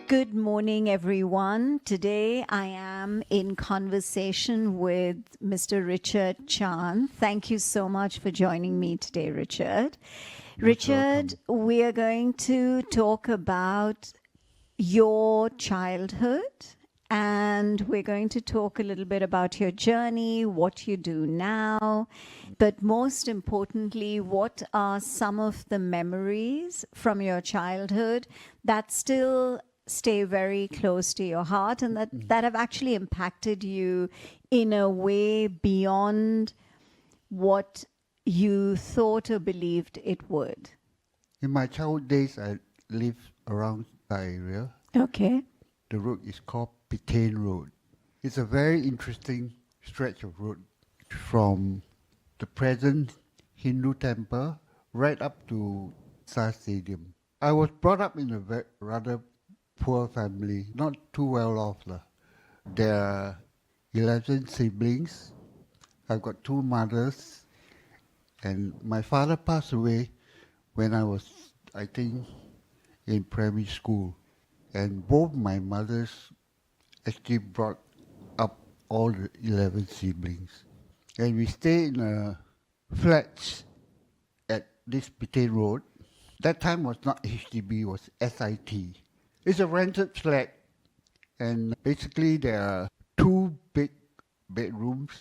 Good morning, everyone. Today I am in conversation with Mr. Richard Chan. Thank you so much for joining me today, Richard. Richard, we are going to talk about your childhood, and we're going to talk a little bit about your journey, what you do now, but most importantly, what are some of the memories from your childhood that still stay very close to your heart and that have actually impacted you in a way beyond what you thought or believed it would? In my childhood days, I lived around the area. Okay. The road is called Petain Road. It's a very interesting stretch of road from the present Hindu temple right up to Sar Stadium. I was brought up in a rather poor family, not too well off. There are 11 siblings. I've got two mothers, and my father passed away when I was, I think, in primary school. And both my mothers actually brought up all the 11 siblings. And we stayed in a flat at this Petain Road. That time was not HDB, it was SIT. It's a rented flat, and basically there are two big bedrooms,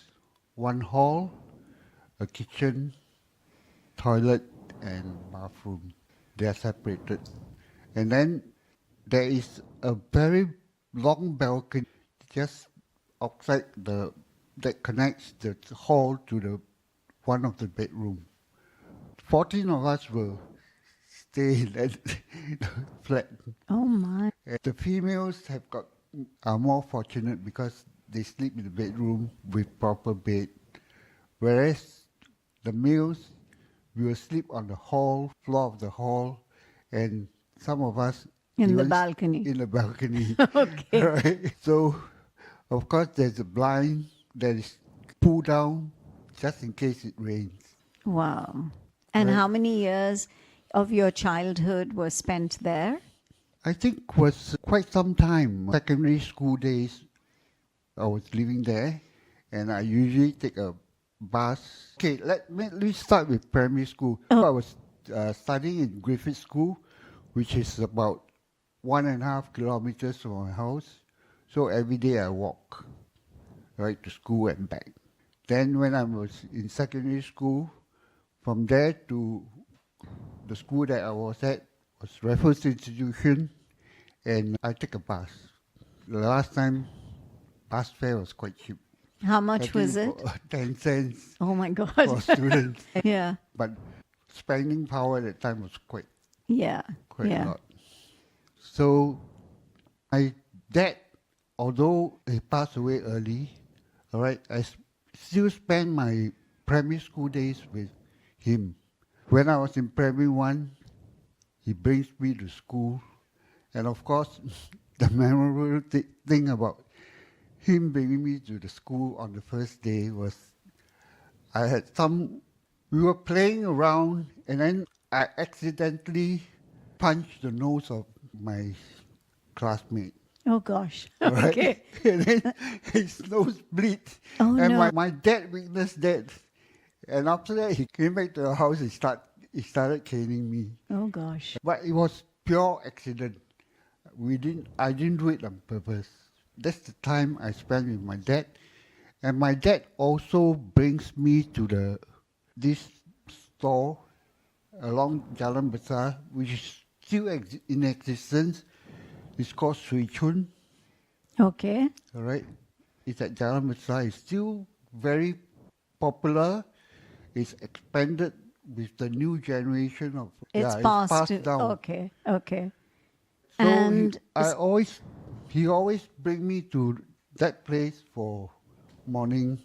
one hall, a kitchen, toilet, and bathroom. They are separated. And then there is a very long balcony just outside that connects the hall to the one of the bedroom. 14 of us will stay in that flat. Oh my. The females are more fortunate because they sleep in the bedroom with proper bed, whereas the males will sleep on the floor of the hall, and some of us In the balcony. In the balcony. Okay. Right? So, of course, there's a blind that is pulled down just in case it rains. Wow. And Right. how many years of your childhood were spent there? I think was quite some time. Secondary school days, I was living there, and I usually take a bus. Okay, let me start with primary school. Oh. I was studying in Griffith School, which is about 1.5 kilometers from my house. So every day I walk, right, to school and back. Then when I was in secondary school, from there to the school that I was at was Raffles Institution, and I take a bus. The last time, bus fare was quite cheap. How I much was think it? 10 cents Oh my for God. students. Yeah. But spending power at that time was quite Yeah. a Yeah. lot. So my dad, although he passed away early, all right, I still spend my primary school days with him. When I was in primary 1, he brings me to school. And of course, the memorable thing about him bringing me to the school on the first day was we were playing around, and then I accidentally punched the nose of my classmate. Oh gosh. All right? Okay. And then his nose bleeds. Oh And no. my dad witnessed that. And after that, he came back to the house, he started caning me. Oh gosh. But it was pure accident. I didn't do it on purpose. That's the time I spent with my dad. And my dad also brings me to this store along Jalan Besar, which is still in existence. It's called Sui Chun. Okay. All right. It's at Jalan Besar. It's still very popular. It's expanded with the new generation of. It's it's passed down. Okay. Okay. So And he always bring me to that place for morning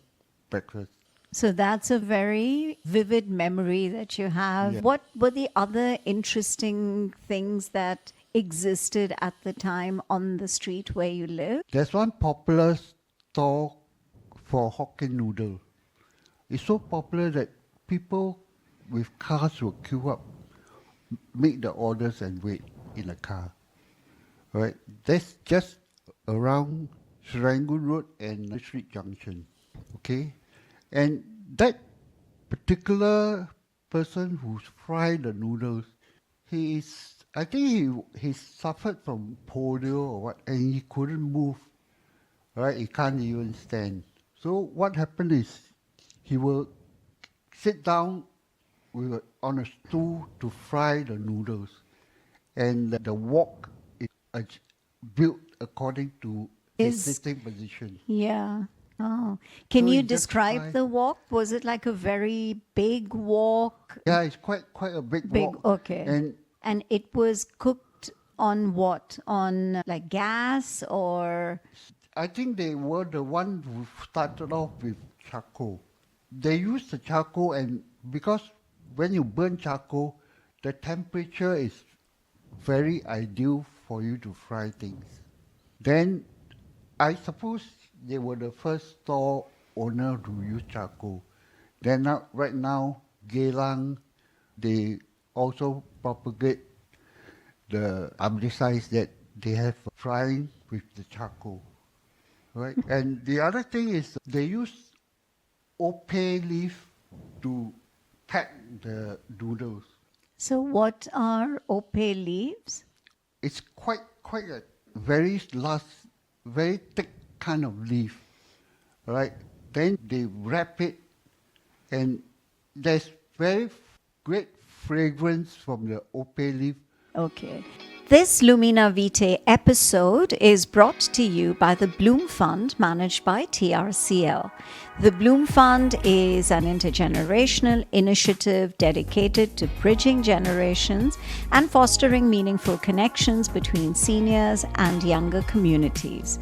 breakfast. so that's a very vivid memory that you have. Yeah. What were the other interesting things that existed at the time on the street where you lived? There's one popular store for Hokkien noodle. It's so popular that people with cars will queue up, make the orders and wait in a car. Right, that's just around Serangoon Road and Street Junction. Okay, and that particular person who's fried the noodles, I think he suffered from polio or what, and he couldn't move. Right, he can't even stand. So what happened is he will sit down on a stool to fry the noodles, and the wok is built according to his Is sitting position. yeah. Oh, can So you he just describe fry. the wok? Was it like a very big wok? Yeah, it's quite a big Big, wok, okay. and And it was cooked on what? On like gas or? I think they were the one who started off with charcoal. They used the charcoal, and because when you burn charcoal, the temperature is very ideal for you to fry things. Then I suppose they were the first store owner to use charcoal. Then right now, Geylang, they also propagate the publicize that they have frying with the charcoal, right? And the other thing is they use opeh leaf to pack the noodles. So what are opeh leaves? It's quite a very very thick kind of leaf, right? Then they wrap it, and there's great fragrance from the opeh leaf. Okay. This Lumina Vitae episode is brought to you by the Bloom Fund managed by TRCL. The Bloom Fund is an intergenerational initiative dedicated to bridging generations and fostering meaningful connections between seniors and younger communities.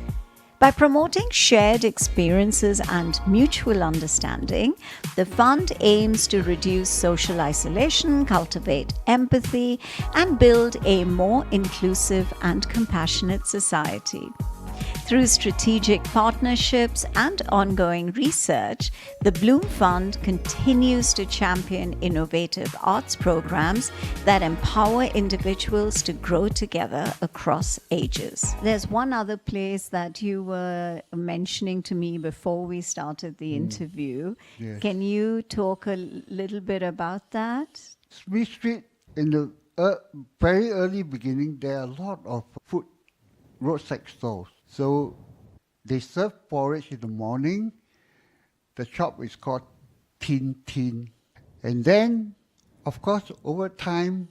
By promoting shared experiences and mutual understanding, the fund aims to reduce social isolation, cultivate empathy, and build a more inclusive and compassionate society. Through strategic partnerships and ongoing research, the Bloom Fund continues to champion innovative arts programs that empower individuals to grow together across ages. There's one other place that you were mentioning to me before we started the interview. Yes. Can you talk a little bit about that? Smith Street, in the very early beginning, there are a lot of food roadside stalls. So they serve porridge in the morning. The shop is called Tin Tin. And then, of course, over time,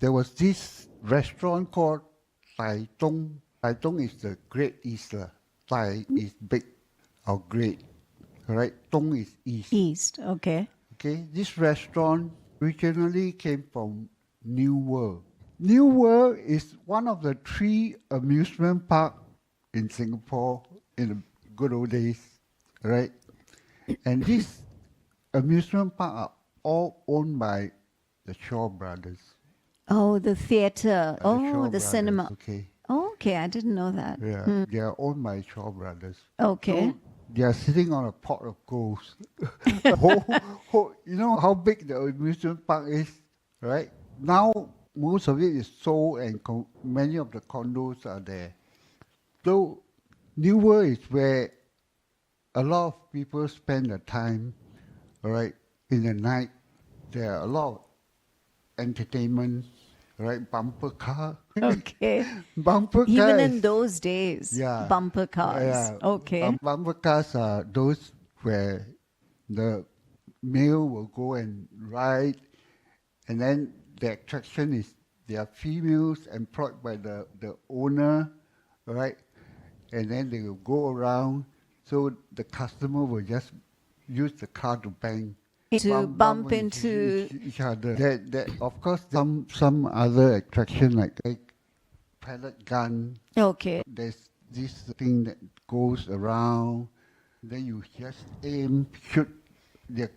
there was this restaurant called Tai Tong. Tai Tong is the Great East. Tai is big or great. Right? Tong is east. East, okay. Okay, this restaurant originally came from New World. New World is one of the 3 amusement parks in Singapore in the good old days, right? And these amusement parks are all owned by the Shaw Brothers. Oh, the theater. Shaw Oh, the Brothers, cinema. Okay. Oh, okay, I didn't know that. Yeah, they are owned by Shaw Brothers. Okay. So they are sitting on a pot of gold. You know how big the amusement park is, right? Now, most of it is sold, and many of the condos are there. So, New World is where a lot of people spend their time, all right, in the night. There are a lot of entertainment, right? Bumper car. Okay. Bumper Even car in is- those days, Yeah. bumper cars. Yeah. Okay. Bumper cars are those where the male will go and ride, and then the attraction is there are females employed by the owner, right? And then they will go around, so the customer will just use the car to bang. To bump into. each other. That of course some other attraction like pellet gun. Okay. There's this thing that goes around. Then you just aim, shoot. They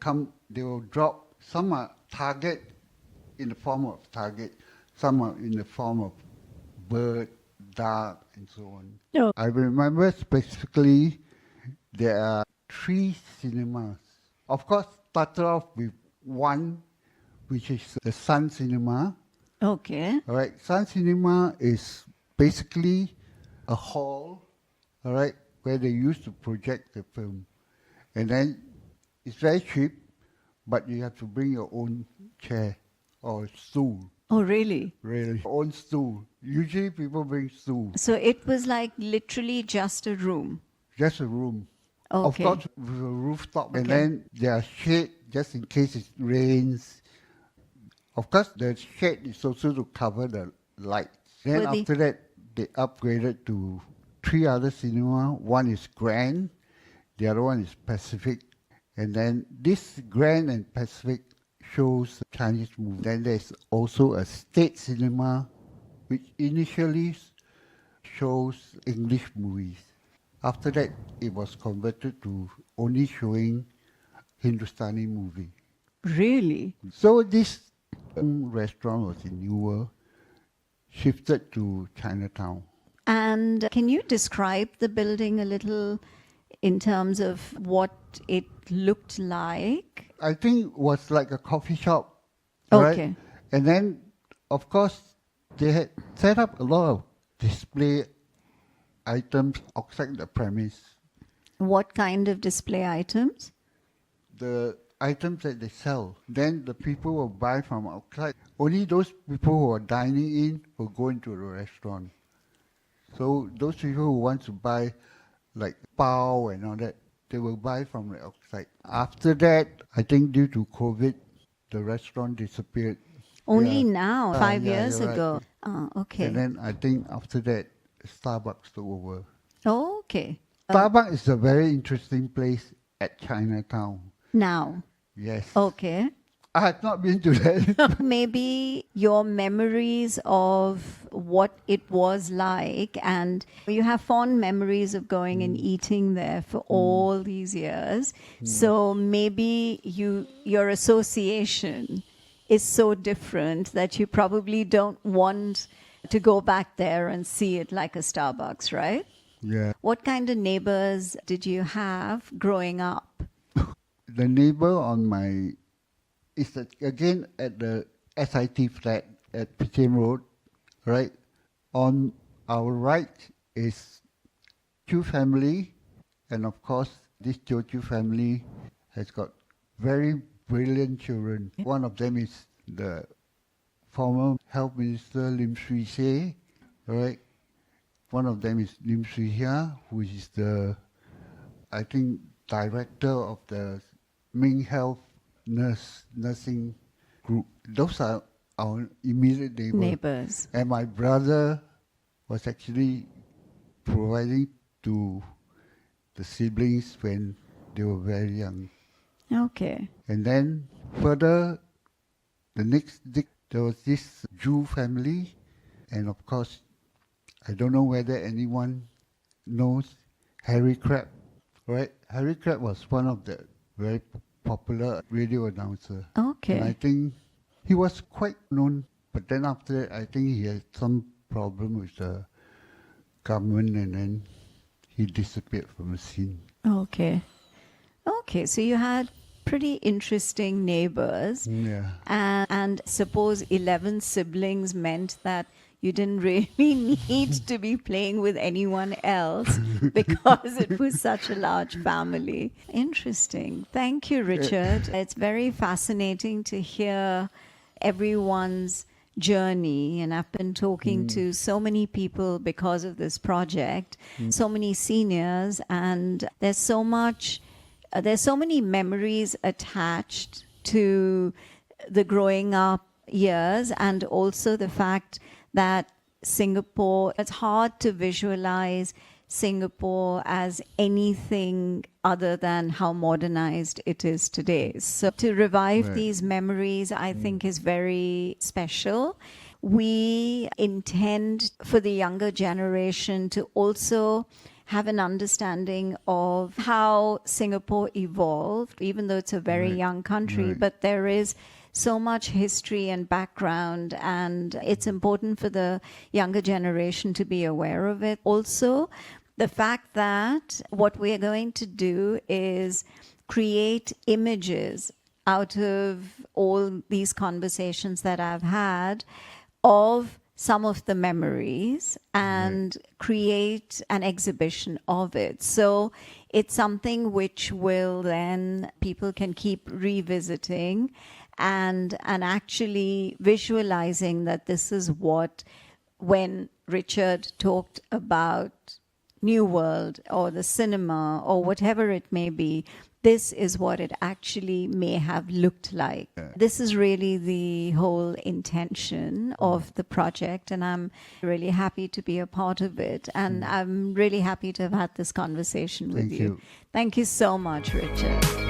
will drop. Some are target in the form of target. Some are in the form of bird, duck, and so on. Oh. I remember specifically there are 3 cinemas. Of course, started off with one, which is the Sun Cinema. Okay. All right, Sun Cinema is basically a hall, all right, where they used to project the film. And then it's very cheap, but you have to bring your own chair or stool. Oh, really? Really, own stool. Usually people bring stool. So it was like literally just a room. Just a room. Of Okay. course, with a rooftop. And Okay. then there are shade just in case it rains. Of course, the shade is also to cover the lights. Then Were the- after that, they upgraded to 3 other cinema. One is Grand, the other one is Pacific. And then this Grand and Pacific shows Chinese movies. Then there's also a State Cinema, which initially shows English movies. After that, it was converted to only showing Hindustani movie. Really? So this restaurant was in Newer, shifted to Chinatown. And can you describe the building a little in terms of what it looked like? I think it was like a coffee shop. Okay. Right? And then, of course, they had set up a lot of display items outside the premise. What kind of display items? The items that they sell. Then the people will buy from outside. Only those people who are dining in will go into the restaurant. So those people who want to buy like pao and all that, they will buy from the outside. After that, I think due to COVID, the restaurant disappeared. Only Yeah. now, Ah, 5 yeah, years you're right. ago. Okay. And then I think after that, Starbucks took over. Okay. Starbucks is a very interesting place at Chinatown. Now. Yes. Okay. I have not been to that. Maybe your memories of what it was like, and you have fond memories of going and eating there for all these years. So maybe your association is so different that you probably don't want to go back there and see it like a Starbucks, right? Yeah. What kind of neighbors did you have growing up? The neighbor on my is again at the SIT flat at Petain Road, right? On our right is Chu family, and of course this Chu family has got very brilliant children. One of them is the former Health Minister Lim Swee Say, right? One of them is Lim Swee Hia, who is the, I think, director of the Ming Health nursing group. Those are our immediate Neighbors. And my brother was actually providing to the siblings when they were very young. Okay. And then further, the next there was this Jew family, and of course, I don't know whether anyone knows Harry Crabb, right? Harry Crabb was one of the very popular radio announcer. Okay. And I think he was quite known, but then after that, I think he had some problem with the government, and then he disappeared from the scene. Okay. Okay, so you had pretty interesting neighbors. Yeah. And suppose 11 siblings meant that you didn't really need to be playing with anyone else because it was such a large family. Interesting. Thank you, Richard. It's very fascinating to hear everyone's journey, and I've been talking to so many people because of this project, so many seniors, and there's so many memories attached to the growing up years, and also the fact that Singapore, it's hard to visualize Singapore as anything other than how modernized it is today. So to revive these memories, I think is very special. We intend for the younger generation to also have an understanding of how Singapore evolved, even though it's a very young country, but there is so much history and background, and it's important for the younger generation to be aware of it. Also, the fact that what we are going to do is create images out of all these conversations that I've had of some of the memories and create an exhibition of it. So it's something which will then people can keep revisiting and actually visualizing that this is what, when Richard talked about New World or the cinema or whatever it may be, this is what it actually may have looked like. This is really the whole intention of the project, and I'm really happy to be a part of it. And I'm really happy to have had this conversation with Thank you. Thank you so much, Richard.